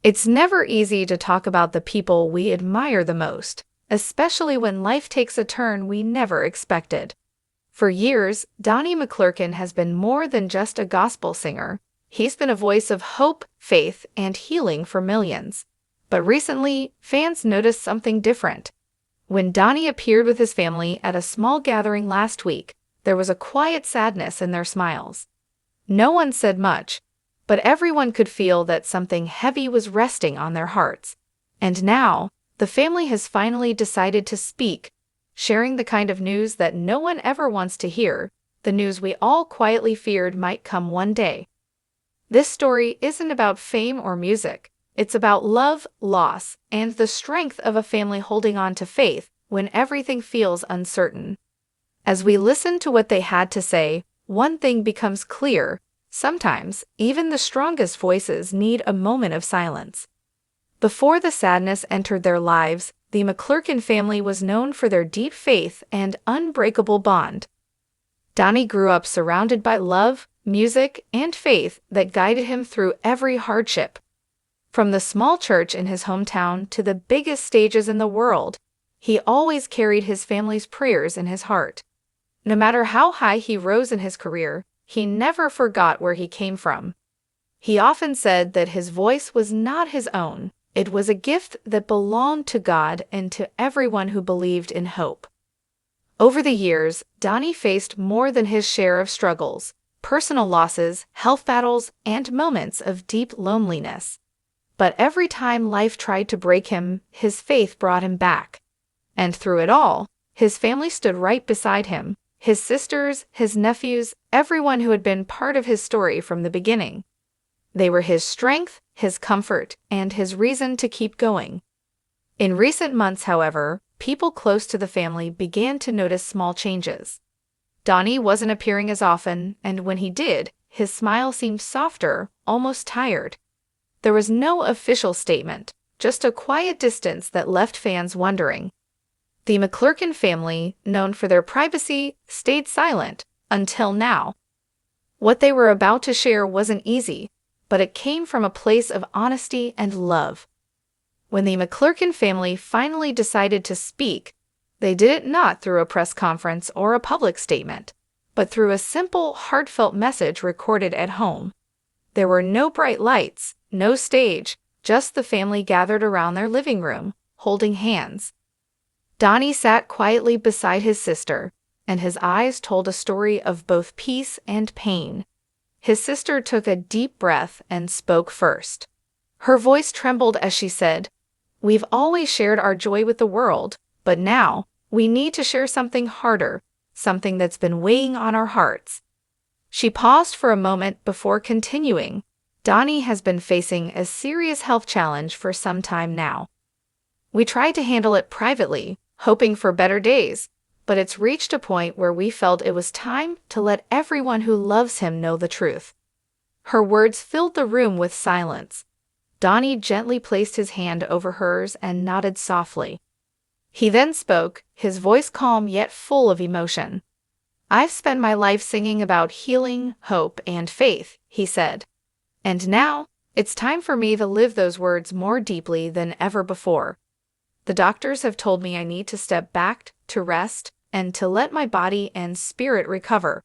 It's never easy to talk about the people we admire the most, especially when life takes a turn we never expected. For years, Donnie McClurkin has been more than just a gospel singer. He's been a voice of hope, faith, and healing for millions. But recently, fans noticed something different. When Donnie appeared with his family at a small gathering last week, there was a quiet sadness in their smiles. No one said much, but everyone could feel that something heavy was resting on their hearts. And now, the family has finally decided to speak, sharing the kind of news that no one ever wants to hear, the news we all quietly feared might come one day. This story isn't about fame or music. It's about love, loss, and the strength of a family holding on to faith when everything feels uncertain. As we listen to what they had to say, one thing becomes clear. Sometimes, even the strongest voices need a moment of silence. Before the sadness entered their lives, the McClurkin family was known for their deep faith and unbreakable bond. Donnie grew up surrounded by love, music, and faith that guided him through every hardship. From the small church in his hometown to the biggest stages in the world, he always carried his family's prayers in his heart. No matter how high he rose in his career, he never forgot where he came from. He often said that his voice was not his own. It was a gift that belonged to God and to everyone who believed in hope. Over the years, Donnie faced more than his share of struggles, personal losses, health battles, and moments of deep loneliness. But every time life tried to break him, his faith brought him back. And through it all, his family stood right beside him. His sisters, his nephews, everyone who had been part of his story from the beginning. They were his strength, his comfort, and his reason to keep going. In recent months, however, people close to the family began to notice small changes. Donnie wasn't appearing as often, and when he did, his smile seemed softer, almost tired. There was no official statement, just a quiet distance that left fans wondering. The McClurkin family, known for their privacy, stayed silent until now. What they were about to share wasn't easy, but it came from a place of honesty and love. When the McClurkin family finally decided to speak, they did it not through a press conference or a public statement, but through a simple, heartfelt message recorded at home. There were no bright lights, no stage, just the family gathered around their living room, holding hands. Donnie sat quietly beside his sister, and his eyes told a story of both peace and pain. His sister took a deep breath and spoke first. Her voice trembled as she said, "We've always shared our joy with the world, but now we need to share something harder, something that's been weighing on our hearts." She paused for a moment before continuing. Donnie has been facing a serious health challenge for some time now. We tried to handle it privately, hoping for better days, but it's reached a point where we felt it was time to let everyone who loves him know the truth. Her words filled the room with silence. Donnie gently placed his hand over hers and nodded softly. He then spoke, his voice calm yet full of emotion. "I've spent my life singing about healing, hope, and faith," he said. "And now, it's time for me to live those words more deeply than ever before. The doctors have told me I need to step back, to rest, and to let my body and spirit recover.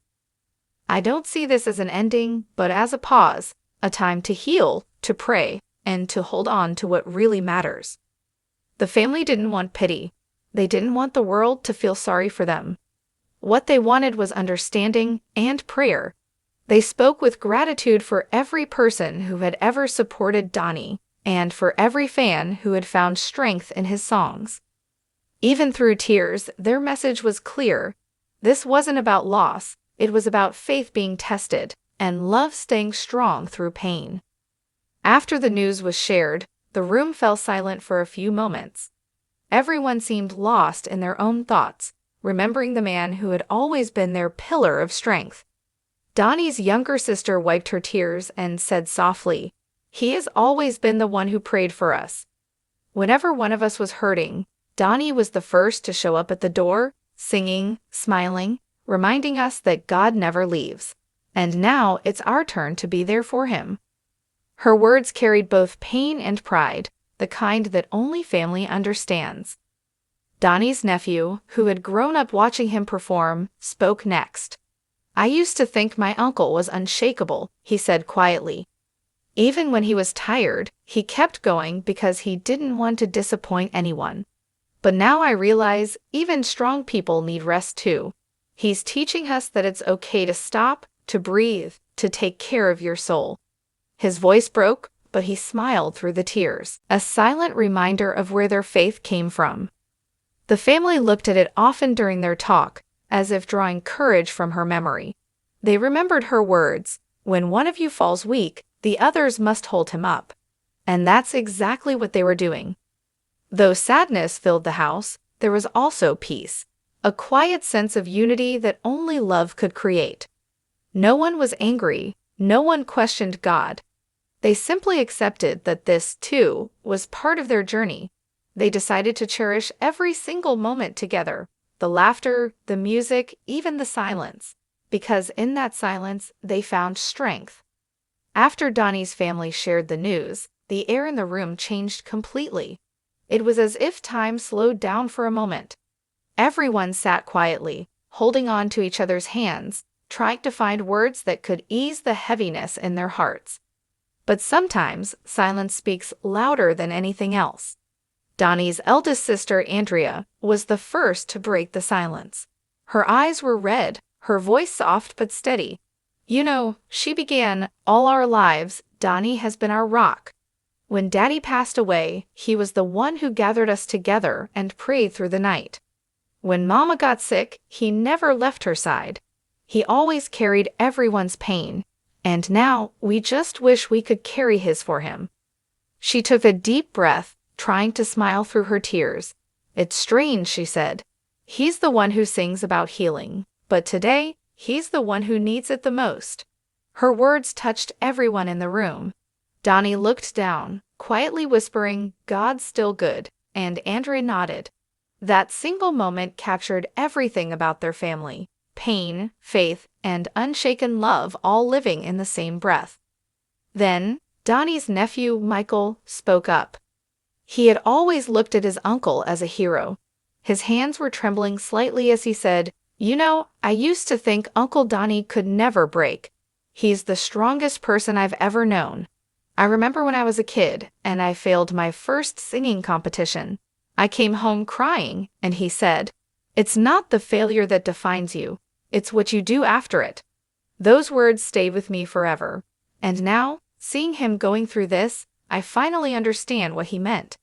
I don't see this as an ending, but as a pause, a time to heal, to pray, and to hold on to what really matters." The family didn't want pity. They didn't want the world to feel sorry for them. What they wanted was understanding and prayer. They spoke with gratitude for every person who had ever supported Donnie, and for every fan who had found strength in his songs. Even through tears, their message was clear. This wasn't about loss, it was about faith being tested, and love staying strong through pain. After the news was shared, the room fell silent for a few moments. Everyone seemed lost in their own thoughts, remembering the man who had always been their pillar of strength. Donnie's younger sister wiped her tears and said softly, "He has always been the one who prayed for us." Whenever one of us was hurting, Donnie was the first to show up at the door, singing, smiling, reminding us that God never leaves. And now it's our turn to be there for him. Her words carried both pain and pride, the kind that only family understands. Donnie's nephew, who had grown up watching him perform, spoke next. "I used to think my uncle was unshakable," he said quietly. Even when he was tired, he kept going because he didn't want to disappoint anyone. "But now I realize even strong people need rest too. He's teaching us that it's okay to stop, to breathe, to take care of your soul." His voice broke, but he smiled through the tears, a silent reminder of where their faith came from. The family looked at it often during their talk, as if drawing courage from her memory. They remembered her words, "When one of you falls weak, the others must hold him up." And that's exactly what they were doing. Though sadness filled the house, there was also peace, a quiet sense of unity that only love could create. No one was angry, no one questioned God. They simply accepted that this, too, was part of their journey. They decided to cherish every single moment together, the laughter, the music, even the silence, because in that silence they found strength. After Donnie's family shared the news, the air in the room changed completely. It was as if time slowed down for a moment. Everyone sat quietly, holding on to each other's hands, trying to find words that could ease the heaviness in their hearts. But sometimes silence speaks louder than anything else. Donnie's eldest sister, Andrea, was the first to break the silence. Her eyes were red, her voice soft but steady. "You know," she began, "all our lives, Donnie has been our rock. When Daddy passed away, he was the one who gathered us together and prayed through the night. When Mama got sick, he never left her side. He always carried everyone's pain, and now we just wish we could carry his for him." She took a deep breath, trying to smile through her tears. "It's strange," she said. "He's the one who sings about healing, but today, he's the one who needs it the most." Her words touched everyone in the room. Donnie looked down, quietly whispering, "God's still good," and Andrea nodded. That single moment captured everything about their family: pain, faith, and unshaken love all living in the same breath. Then, Donnie's nephew, Michael, spoke up. He had always looked at his uncle as a hero. His hands were trembling slightly as he said, "You know, I used to think Uncle Donnie could never break. He's the strongest person I've ever known. I remember when I was a kid, and I failed my first singing competition. I came home crying, and he said, 'It's not the failure that defines you, it's what you do after it.' Those words stayed with me forever. And now, seeing him going through this, I finally understand what he meant.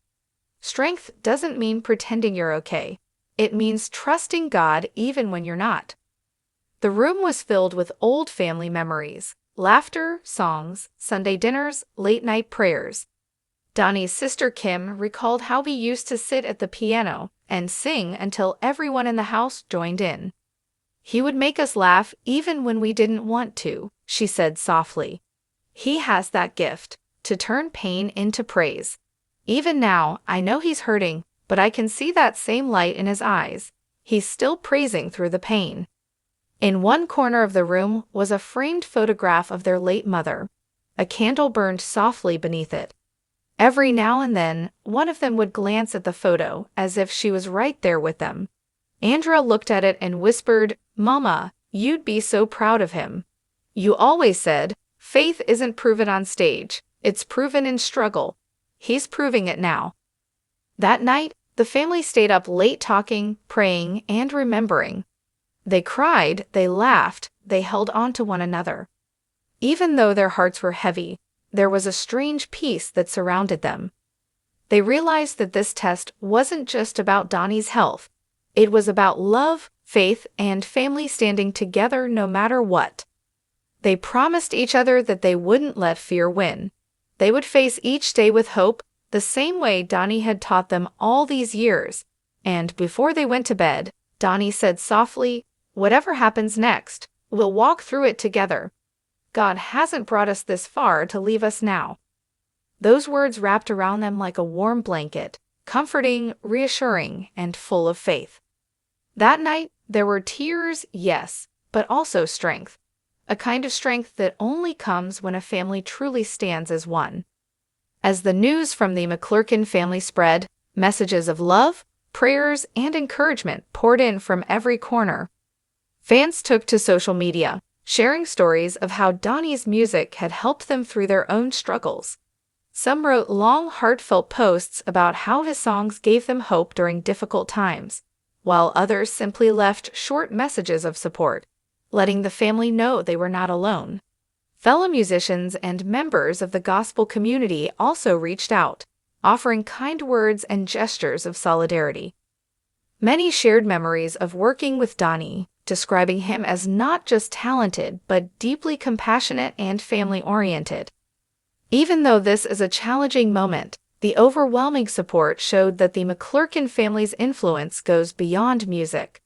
Strength doesn't mean pretending you're okay. It means trusting God even when you're not." The room was filled with old family memories: laughter, songs, Sunday dinners, late-night prayers. Donnie's sister Kim recalled how we used to sit at the piano and sing until everyone in the house joined in. "He would make us laugh even when we didn't want to," she said softly. "He has that gift, to turn pain into praise. Even now, I know he's hurting, but I can see that same light in his eyes. He's still praising through the pain." In one corner of the room was a framed photograph of their late mother. A candle burned softly beneath it. Every now and then, one of them would glance at the photo as if she was right there with them. Andrea looked at it and whispered, "Mama, you'd be so proud of him. You always said, faith isn't proven on stage, it's proven in struggle. He's proving it now." That night, the family stayed up late talking, praying, and remembering. They cried, they laughed, they held on to one another. Even though their hearts were heavy, there was a strange peace that surrounded them. They realized that this test wasn't just about Donnie's health. It was about love, faith, and family standing together no matter what. They promised each other that they wouldn't let fear win. They would face each day with hope, the same way Donnie had taught them all these years. And before they went to bed, Donnie said softly, "Whatever happens next, we'll walk through it together. God hasn't brought us this far to leave us now." Those words wrapped around them like a warm blanket, comforting, reassuring, and full of faith. That night, there were tears, yes, but also strength. a kind of strength that only comes when a family truly stands as one. As the news from the McClurkin family spread, messages of love, prayers, and encouragement poured in from every corner. Fans took to social media, sharing stories of how Donnie's music had helped them through their own struggles. Some wrote long, heartfelt posts about how his songs gave them hope during difficult times, while others simply left short messages of support, letting the family know they were not alone. Fellow musicians and members of the gospel community also reached out, offering kind words and gestures of solidarity. Many shared memories of working with Donnie, describing him as not just talented but deeply compassionate and family-oriented. Even though this is a challenging moment, the overwhelming support showed that the McClurkin family's influence goes beyond music.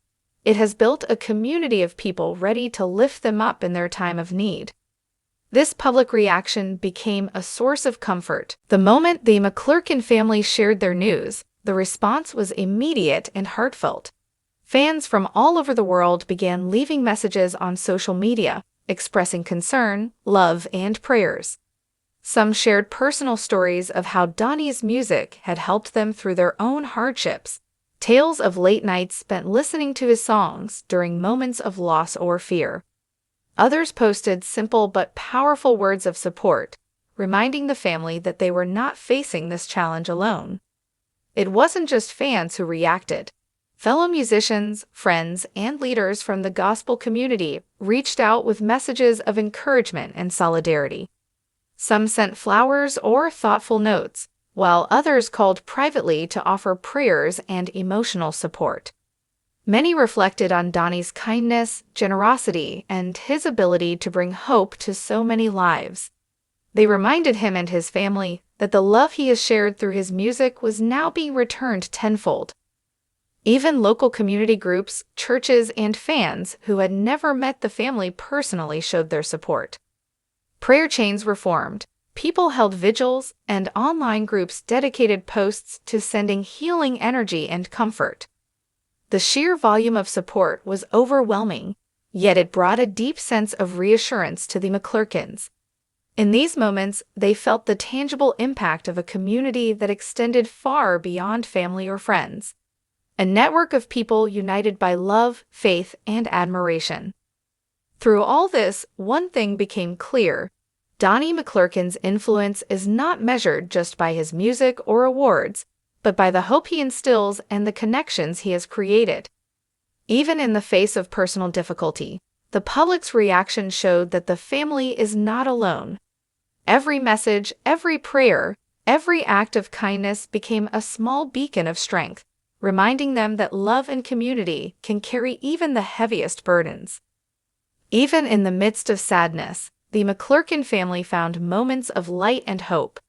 It has built a community of people ready to lift them up in their time of need. This public reaction became a source of comfort. The moment the McClurkin family shared their news, the response was immediate and heartfelt. Fans from all over the world began leaving messages on social media, expressing concern, love, and prayers. Some shared personal stories of how Donnie's music had helped them through their own hardships, tales of late nights spent listening to his songs during moments of loss or fear. Others posted simple but powerful words of support, reminding the family that they were not facing this challenge alone. It wasn't just fans who reacted. Fellow musicians, friends, and leaders from the gospel community reached out with messages of encouragement and solidarity. Some sent flowers or thoughtful notes, while others called privately to offer prayers and emotional support. Many reflected on Donnie's kindness, generosity, and his ability to bring hope to so many lives. They reminded him and his family that the love he has shared through his music was now being returned tenfold. Even local community groups, churches, and fans who had never met the family personally showed their support. Prayer chains were formed, people held vigils, and online groups dedicated posts to sending healing energy and comfort. The sheer volume of support was overwhelming, yet it brought a deep sense of reassurance to the McClurkins. In these moments, they felt the tangible impact of a community that extended far beyond family or friends. A network of people united by love, faith, and admiration. Through all this, one thing became clear. Donnie McClurkin's influence is not measured just by his music or awards, but by the hope he instills and the connections he has created. Even in the face of personal difficulty, the public's reaction showed that the family is not alone. Every message, every prayer, every act of kindness became a small beacon of strength, reminding them that love and community can carry even the heaviest burdens. Even in the midst of sadness, the McClurkin family found moments of light and hope.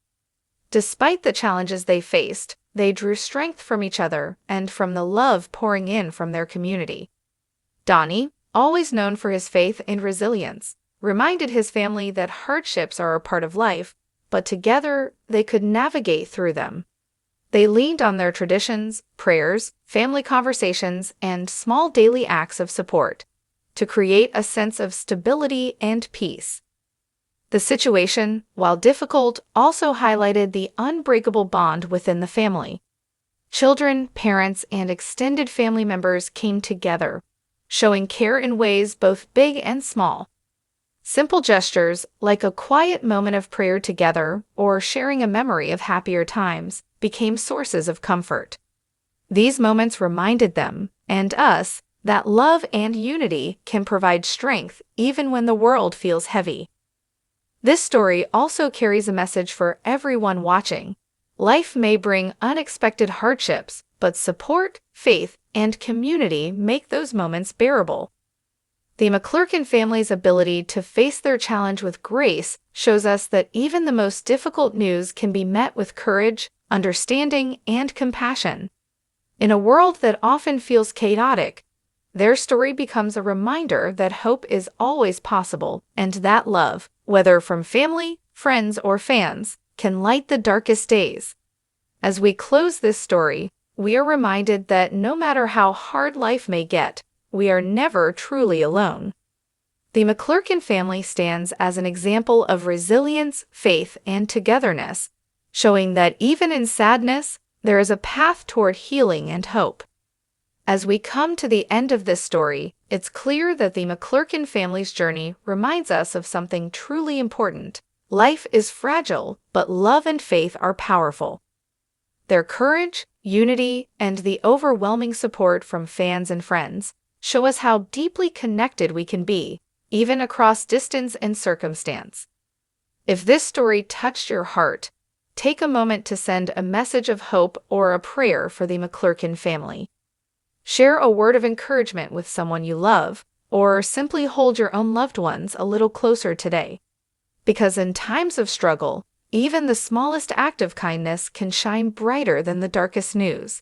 Despite the challenges they faced, they drew strength from each other and from the love pouring in from their community. Donnie, always known for his faith and resilience, reminded his family that hardships are a part of life, but together they could navigate through them. They leaned on their traditions, prayers, family conversations, and small daily acts of support to create a sense of stability and peace. The situation, while difficult, also highlighted the unbreakable bond within the family. Children, parents, and extended family members came together, showing care in ways both big and small. Simple gestures, like a quiet moment of prayer together or sharing a memory of happier times, became sources of comfort. These moments reminded them, and us, that love and unity can provide strength even when the world feels heavy. This story also carries a message for everyone watching. Life may bring unexpected hardships, but support, faith, and community make those moments bearable. The McClurkin family's ability to face their challenge with grace shows us that even the most difficult news can be met with courage, understanding, and compassion. In a world that often feels chaotic, their story becomes a reminder that hope is always possible and that love, whether from family, friends, or fans, can light the darkest days. As we close this story, we are reminded that no matter how hard life may get, we are never truly alone. The McClurkin family stands as an example of resilience, faith, and togetherness, showing that even in sadness, there is a path toward healing and hope. As we come to the end of this story, it's clear that the McClurkin family's journey reminds us of something truly important. Life is fragile, but love and faith are powerful. Their courage, unity, and the overwhelming support from fans and friends show us how deeply connected we can be, even across distance and circumstance. If this story touched your heart, take a moment to send a message of hope or a prayer for the McClurkin family. Share a word of encouragement with someone you love, or simply hold your own loved ones a little closer today. Because in times of struggle, even the smallest act of kindness can shine brighter than the darkest news.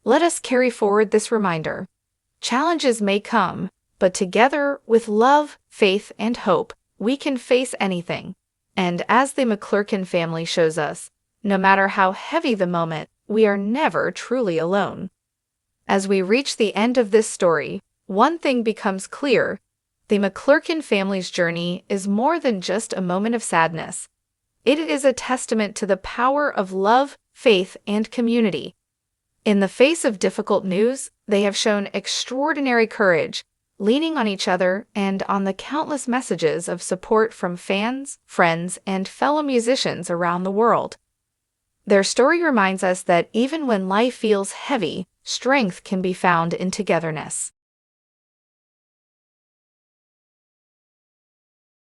Let us carry forward this reminder. Challenges may come, but together, with love, faith, and hope, we can face anything. And as the McClurkin family shows us, no matter how heavy the moment, we are never truly alone. As we reach the end of this story, one thing becomes clear. The McClurkin family's journey is more than just a moment of sadness. It is a testament to the power of love, faith, and community. In the face of difficult news, they have shown extraordinary courage, leaning on each other and on the countless messages of support from fans, friends, and fellow musicians around the world. Their story reminds us that even when life feels heavy, strength can be found in togetherness.